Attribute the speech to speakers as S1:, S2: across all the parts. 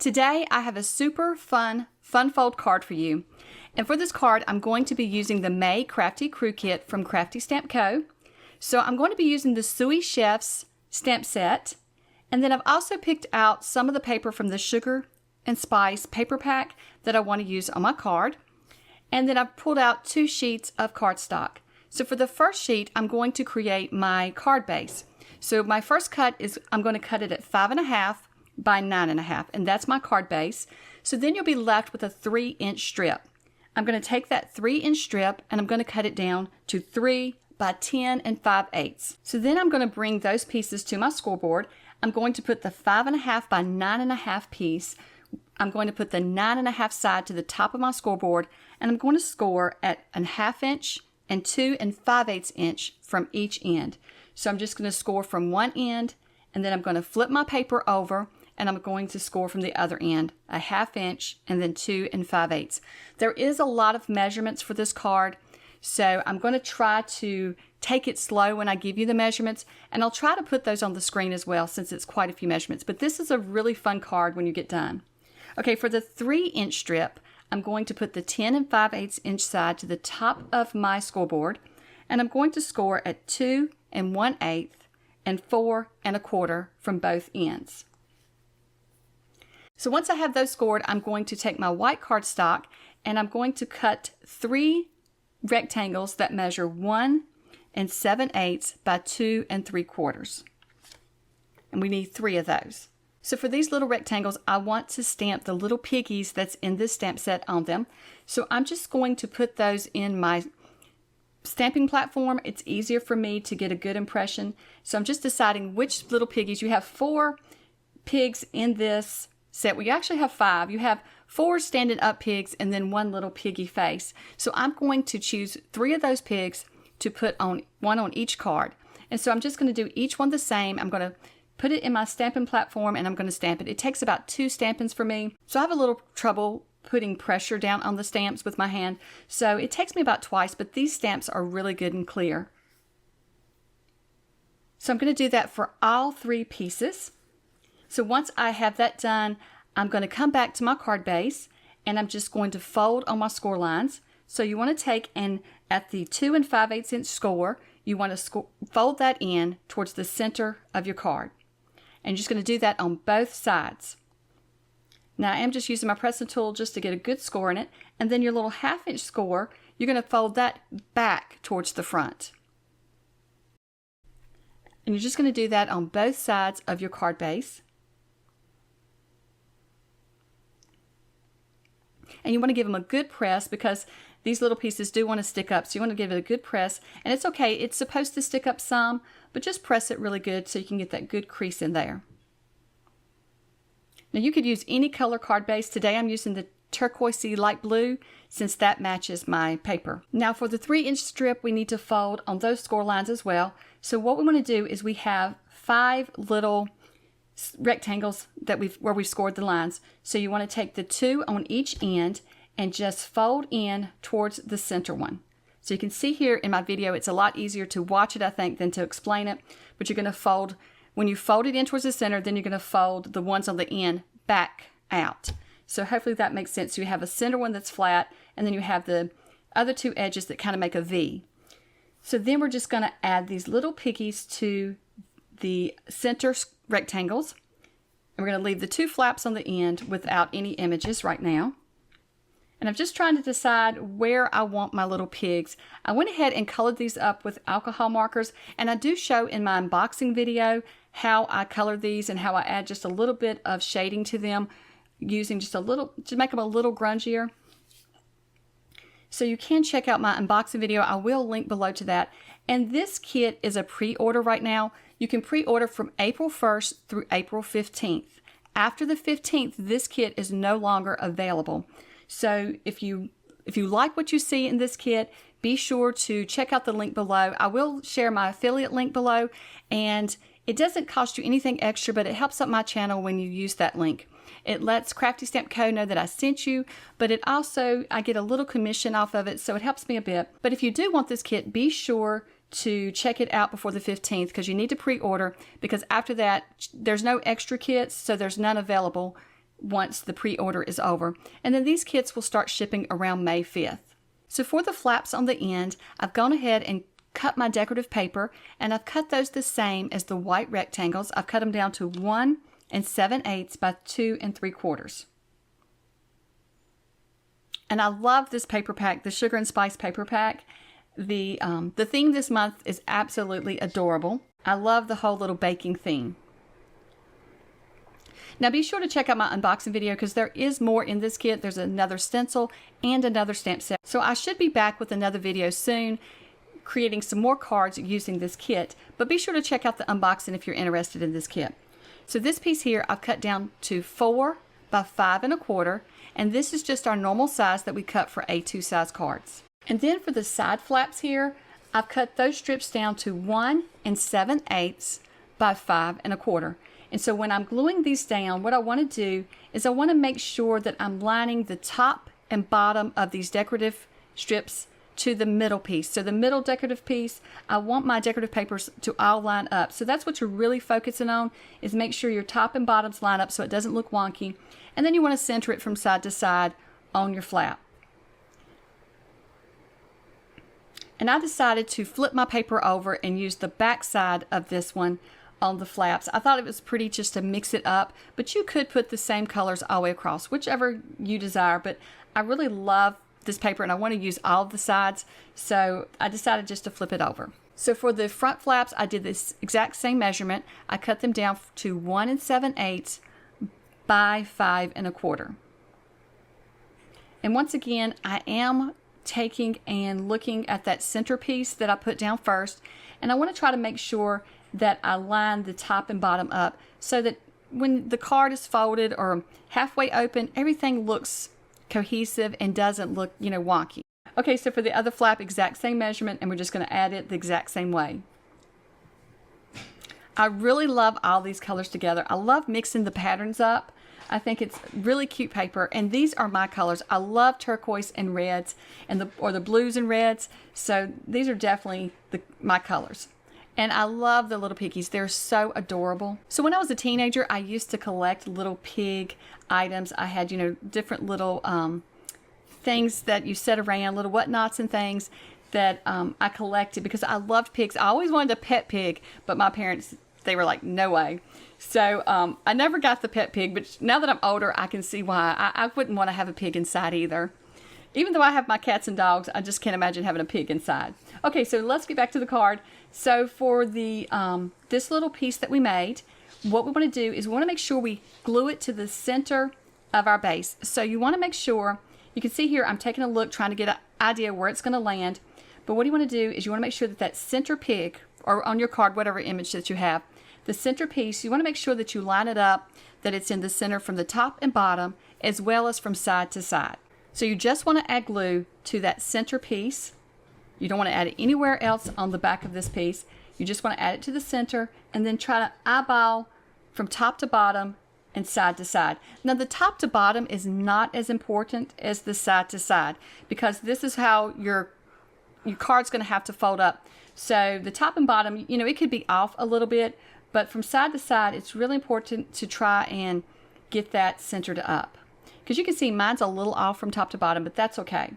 S1: Today I have a super fun fold card for you. And for this card I'm going to be using the May Crafty Crew Kit from Crafty Stamp Co. So I'm going to be using the Suey Chef's stamp set. And then I've also picked out some of the paper from the Sugar and Spice paper pack that I want to use on my card. And then I've pulled out 2 sheets of cardstock. So for the first sheet I'm going to create my card base. So my first cut is I'm going to cut it at 5.5 by 9.5, and that's my card base. So then you'll be left with a 3-inch strip. I'm going to take that 3-inch strip and I'm going to cut it down to 3 by 10 5/8. So then I'm going to bring those pieces to my scoreboard. I'm going to put the 5.5 by 9.5 piece. I'm going to put the 9.5 side to the top of my scoreboard, and I'm going to score at 1/2 inch and 2 5/8 inch from each end. So I'm just going to score from one end, and then I'm going to flip my paper over, and I'm going to score from the other end, 1/2 inch and then 2 5/8. There is a lot of measurements for this card, so I'm going to try to take it slow when I give you the measurements, and I'll try to put those on the screen as well since it's quite a few measurements. But this is a really fun card when you get done. Okay, for the 3-inch strip, I'm going to put the 10 5/8 inch side to the top of my scoreboard, and I'm going to score at 2 1/8 and 4 1/4 from both ends. So once I have those scored, I'm going to take my white cardstock and I'm going to cut 3 rectangles that measure 1 7/8 by 2 3/4. And we need 3 of those. So for these little rectangles, I want to stamp the little piggies that's in this stamp set on them. So I'm just going to put those in my stamping platform. It's easier for me to get a good impression. So I'm just deciding which little piggies. You have 4 pigs in this set. Well, you actually have 5. You have 4 standing up pigs and then 1 little piggy face. So I'm going to choose 3 of those pigs to put on one on each card. And so I'm just going to do each one the same. I'm going to put it in my stamping platform and I'm going to stamp it. It takes about 2 stampings for me. So I have a little trouble putting pressure down on the stamps with my hand. So it takes me about twice, but these stamps are really good and clear. So I'm going to do that for all 3 pieces. So once I have that done, I'm going to come back to my card base and I'm just going to fold on my score lines. So you want to take and at the 2 5/8 inch score, you want to fold that in towards the center of your card. And you're just going to do that on both sides. Now I am just using my pressing tool just to get a good score in it. And then your little 1/2 inch score, you're going to fold that back towards the front. And you're just going to do that on both sides of your card base. And you want to give them a good press because these little pieces do want to stick up. So you want to give it a good press. And it's okay, it's supposed to stick up some, but just press it really good so you can get that good crease in there. Now you could use any color card base. Today I'm using the turquoisey light blue since that matches my paper. Now for the 3-inch strip, we need to fold on those score lines as well. So what we want to do is we have 5 little rectangles that where we've scored the lines. So you want to take the 2 on each end and just fold in towards the center one. So you can see here in my video, it's a lot easier to watch it, I think, than to explain it. But you're going to fold, when you fold it in towards the center, then you're going to fold the ones on the end back out. So hopefully that makes sense. So you have a center one that's flat, and then you have the other 2 edges that kind of make a V. So then we're just going to add these little piggies to the center rectangles. And we're going to leave the 2 flaps on the end without any images right now. And I'm just trying to decide where I want my little pigs. I went ahead and colored these up with alcohol markers, and I do show in my unboxing video how I color these and how I add just a little bit of shading to them using just a little to make them a little grungier. So you can check out my unboxing video. I will link below to that. And this kit is a pre-order right now. You can pre-order from April 1st through April 15th. After the 15th, this kit is no longer available. So if you like what you see in this kit, be sure to check out the link below. I will share my affiliate link below, and it doesn't cost you anything extra, but it helps up my channel when you use that link. It lets Crafty Stamp Co know that I sent you, but it also, I get a little commission off of it, so it helps me a bit. But if you do want this kit, be sure to check it out before the 15th because you need to pre-order, because after that, there's no extra kits, so there's none available once the pre-order is over. And then these kits will start shipping around May 5th. So for the flaps on the end, I've gone ahead and cut my decorative paper, and I've cut those the same as the white rectangles. I've cut them down to 1 7/8 by 2 3/4. And I love this paper pack, the Sugar and Spice paper pack. The theme this month is absolutely adorable. I love the whole little baking theme. Now be sure to check out my unboxing video because there is more in this kit. There's another stencil and another stamp set. So I should be back with another video soon, creating some more cards using this kit. But be sure to check out the unboxing if you're interested in this kit. So this piece here I've cut down to 4 by 5 1/4, and this is just our normal size that we cut for A2 size cards. And then for the side flaps here, I've cut those strips down to 1 7/8 by 5 1/4. And so when I'm gluing these down, what I want to do is I want to make sure that I'm lining the top and bottom of these decorative strips to the middle piece. So the middle decorative piece, I want my decorative papers to all line up. So that's what you're really focusing on, is make sure your top and bottoms line up so it doesn't look wonky. And then you want to center it from side to side on your flap. And I decided to flip my paper over and use the back side of this one on the flaps. I thought it was pretty just to mix it up, but you could put the same colors all the way across, whichever you desire. But I really love this paper and I want to use all of the sides, so I decided just to flip it over. So for the front flaps, I did this exact same measurement. I cut them down to 1 7/8 by 5 1/4. And once again, I am taking and looking at that center piece that I put down first, and I want to try to make sure that I line the top and bottom up so that when the card is folded or halfway open, everything looks cohesive and doesn't look, wonky. Okay, so for the other flap, exact same measurement, and we're just going to add it the exact same way. I really love all these colors together. I love mixing the patterns up. I think it's really cute paper, and these are my colors. I love turquoise and reds, and the blues and reds, so these are definitely my colors. And I love the little piggies. They're so adorable. So when I was a teenager, I used to collect little pig items. I had, different little things that you set around, little whatnots and things that I collected because I loved pigs. I always wanted a pet pig, but my parents, they were like, no way. So I never got the pet pig, but now that I'm older, I can see why. I wouldn't want to have a pig inside either. Even though I have my cats and dogs, I just can't imagine having a pig inside. Okay, so let's get back to the card. So for the this little piece that we made, what we want to do is we want to make sure we glue it to the center of our base. So you want to make sure, you can see here I'm taking a look, trying to get an idea where it's going to land. But what you want to do is you want to make sure that that center pig, or on your card, whatever image that you have, the center piece, you want to make sure that you line it up, that it's in the center from the top and bottom, as well as from side to side. So you just want to add glue to that center piece. You don't want to add it anywhere else on the back of this piece. You just want to add it to the center and then try to eyeball from top to bottom and side to side. Now the top to bottom is not as important as the side to side because this is how your card's going to have to fold up. So the top and bottom, it could be off a little bit, but from side to side, it's really important to try and get that centered up. Because you can see mine's a little off from top to bottom, but that's okay.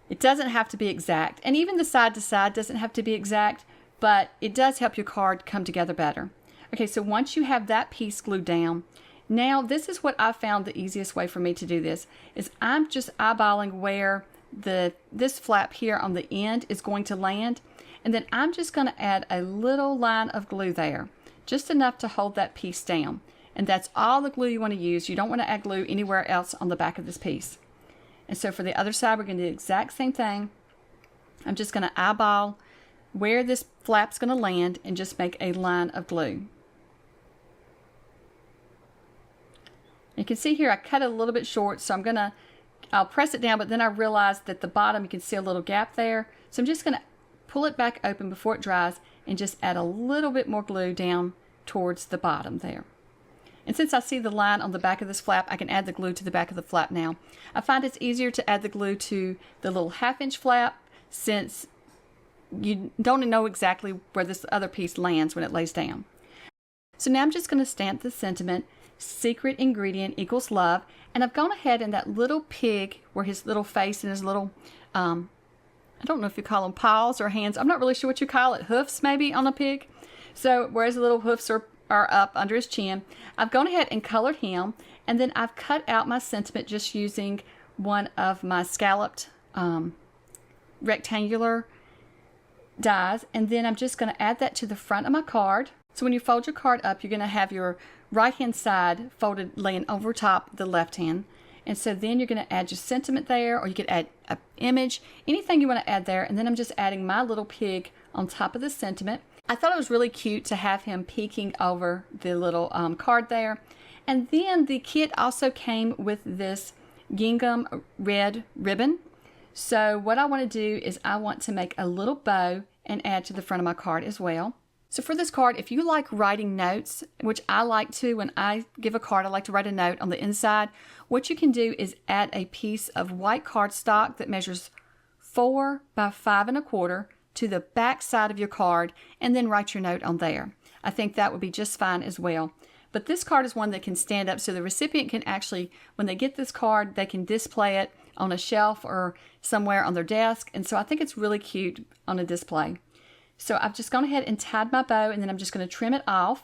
S1: It doesn't have to be exact. And even the side to side doesn't have to be exact, but it does help your card come together better. Okay, so once you have that piece glued down, now this is what I found the easiest way for me to do this, is I'm just eyeballing where this flap here on the end is going to land, and then I'm just going to add a little line of glue there, just enough to hold that piece down. And that's all the glue you want to use. You don't want to add glue anywhere else on the back of this piece. And so for the other side, we're going to do the exact same thing. I'm just going to eyeball where this flap's going to land and just make a line of glue. You can see here I cut it a little bit short, so I'll press it down, but then I realized that the bottom, you can see a little gap there. So I'm just going to pull it back open before it dries and just add a little bit more glue down towards the bottom there. And since I see the line on the back of this flap, I can add the glue to the back of the flap now. I find it's easier to add the glue to the little 1/2-inch flap since you don't know exactly where this other piece lands when it lays down. So now I'm just going to stamp the sentiment. secret ingredient equals love. And I've gone ahead and that little pig where his little face and his little, I don't know if you call them paws or hands. I'm not really sure what you call it. Hoofs maybe on a pig. So whereas the little hoofs are up under his chin, I've gone ahead and colored him. And then I've cut out my sentiment just using one of my scalloped rectangular dies. And then I'm just going to add that to the front of my card. So when you fold your card up, you're going to have your right hand side folded laying over top the left hand. And so then you're going to add your sentiment there, or you could add an image, anything you want to add there. And then I'm just adding my little pig on top of the sentiment. I thought it was really cute to have him peeking over the little card there. And then the kit also came with this gingham red ribbon. So what I want to do is I want to make a little bow and add to the front of my card as well. So for this card, if you like writing notes, which I like to, when I give a card, I like to write a note on the inside. What you can do is add a piece of white cardstock that measures 4 by 5 1/4 to the back side of your card, and then write your note on there. I think that would be just fine as well. But this card is one that can stand up, so the recipient can actually, when they get this card, they can display it on a shelf or somewhere on their desk. And so I think it's really cute on a display. So I've just gone ahead and tied my bow, and then I'm just going to trim it off.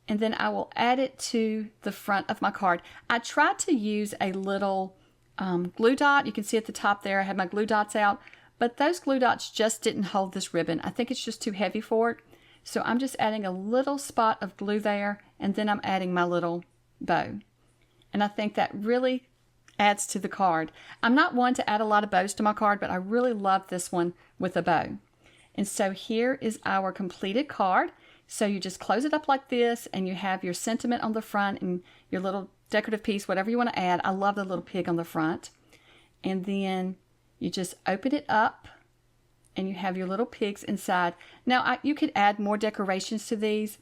S1: And then I will add it to the front of my card. I tried to use a little glue dot. You can see at the top there, I have my glue dots out. But those glue dots just didn't hold this ribbon. I think it's just too heavy for it. So I'm just adding a little spot of glue there, and then I'm adding my little bow. And I think that really adds to the card. I'm not one to add a lot of bows to my card, but I really love this one with a bow. And so here is our completed card. So you just close it up like this, and you have your sentiment on the front and your little decorative piece, whatever you want to add. I love the little pig on the front. And then you just open it up, and you have your little pigs inside. Now, you could add more decorations to these.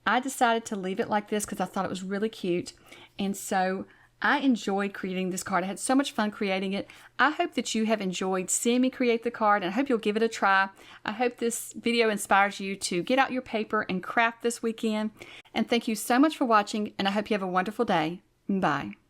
S1: I decided to leave it like this because I thought it was really cute. And so I enjoyed creating this card. I had so much fun creating it. I hope that you have enjoyed seeing me create the card, and I hope you'll give it a try. I hope this video inspires you to get out your paper and craft this weekend. And thank you so much for watching, and I hope you have a wonderful day. Bye.